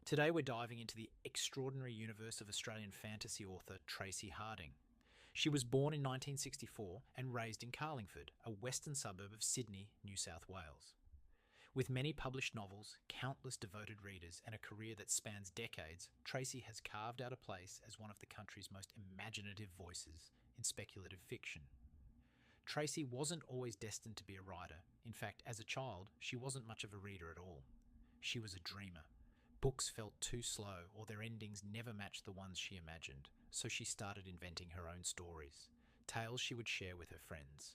Today we're diving into the extraordinary universe of Australian fantasy author Traci Harding. She was born in 1964 and raised in Carlingford, a western suburb of Sydney, New South Wales. With many published novels, countless devoted readers, and a career that spans decades, Traci has carved out a place as one of the country's most imaginative voices in speculative fiction. Traci wasn't always destined to be a writer. In fact, as a child, she wasn't much of a reader at all. She was a dreamer. Books felt too slow, or their endings never matched the ones she imagined, so she started inventing her own stories, tales she would share with her friends.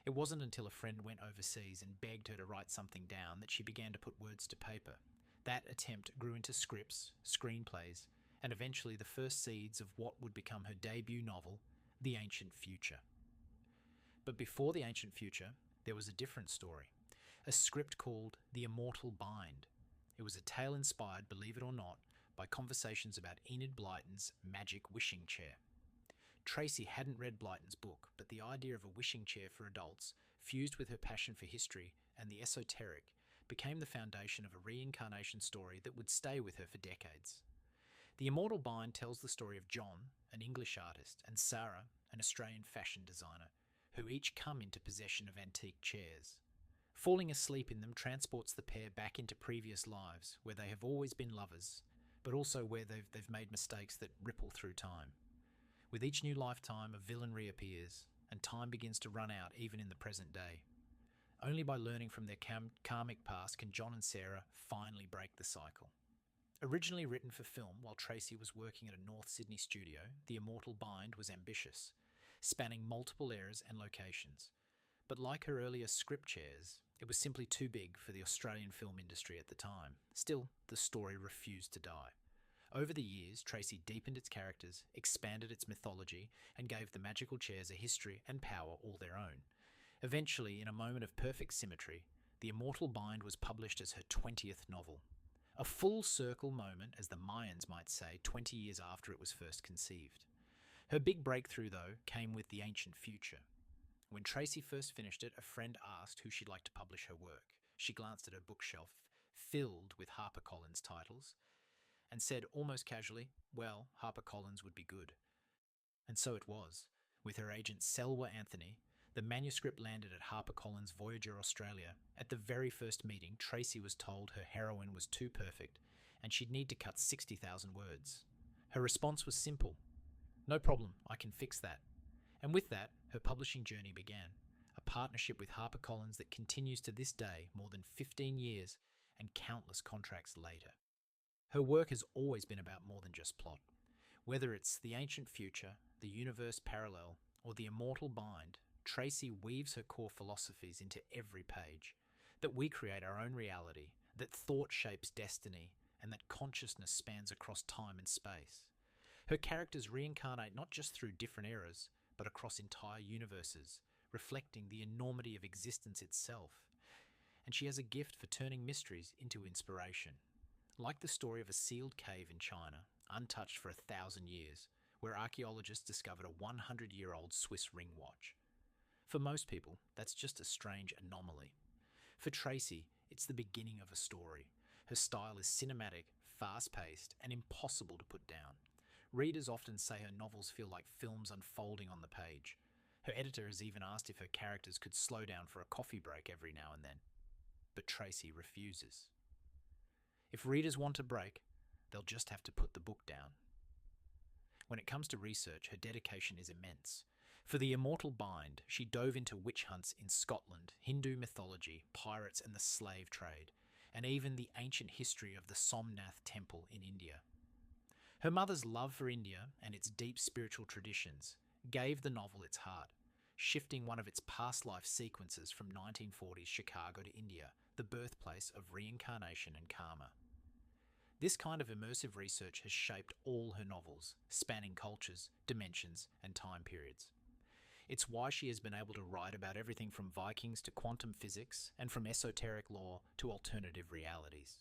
It wasn't until a friend went overseas and begged her to write something down that she began to put words to paper. That attempt grew into scripts, screenplays, and eventually the first seeds of what would become her debut novel, The Ancient Future. But before The Ancient Future, there was a different story, a script called The Immortal Bind. It was a tale inspired, believe it or not, by conversations about Enid Blyton's magic wishing chair. Traci hadn't read Blyton's book, but the idea of a wishing chair for adults, fused with her passion for history and the esoteric, became the foundation of a reincarnation story that would stay with her for decades. The Immortal Bind tells the story of John, an English artist, and Sarah, an Australian fashion designer, who each come into possession of antique chairs. Falling asleep in them transports the pair back into previous lives, where they have always been lovers, but also where they've made mistakes that ripple through time. With each new lifetime, a villain reappears, and time begins to run out even in the present day. Only by learning from their karmic past can John and Sarah finally break the cycle. Originally written for film while Traci was working at a North Sydney studio, The Immortal Bind was ambitious, spanning multiple eras and locations. But like her earlier script chairs, it was simply too big for the Australian film industry at the time. Still, the story refused to die. Over the years, Traci deepened its characters, expanded its mythology, and gave the magical chairs a history and power all their own. Eventually, in a moment of perfect symmetry, The Immortal Bind was published as her 20th novel. A full circle moment, as the Mayans might say, 20 years after it was first conceived. Her big breakthrough, though, came with The Ancient Future. When Traci first finished it, a friend asked who she'd like to publish her work. She glanced at her bookshelf, filled with HarperCollins titles, and said almost casually, well, HarperCollins would be good. And so it was. With her agent Selwa Anthony, the manuscript landed at HarperCollins Voyager Australia. At the very first meeting, Traci was told her heroine was too perfect and she'd need to cut 60,000 words. Her response was simple. No problem, I can fix that. And with that, her publishing journey began, a partnership with HarperCollins that continues to this day, more than 15 years and countless contracts later. Her work has always been about more than just plot. Whether it's The Ancient Future, The Universe Parallel, or The Immortal Bind, Traci weaves her core philosophies into every page, that we create our own reality, that thought shapes destiny, and that consciousness spans across time and space. Her characters reincarnate not just through different eras, but across entire universes, reflecting the enormity of existence itself. And she has a gift for turning mysteries into inspiration. Like the story of a sealed cave in China, untouched for 1,000 years, where archaeologists discovered a 100-year-old Swiss ring watch. For most people, that's just a strange anomaly. For Traci, it's the beginning of a story. Her style is cinematic, fast-paced, and impossible to put down. Readers often say her novels feel like films unfolding on the page. Her editor has even asked if her characters could slow down for a coffee break every now and then. But Traci refuses. If readers want a break, they'll just have to put the book down. When it comes to research, her dedication is immense. For The Immortal Bind, she dove into witch hunts in Scotland, Hindu mythology, pirates and the slave trade, and even the ancient history of the Somnath temple in India. Her mother's love for India and its deep spiritual traditions gave the novel its heart, shifting one of its past life sequences from 1940s Chicago to India, the birthplace of reincarnation and karma. This kind of immersive research has shaped all her novels, spanning cultures, dimensions, and time periods. It's why she has been able to write about everything from Vikings to quantum physics, and from esoteric lore to alternative realities.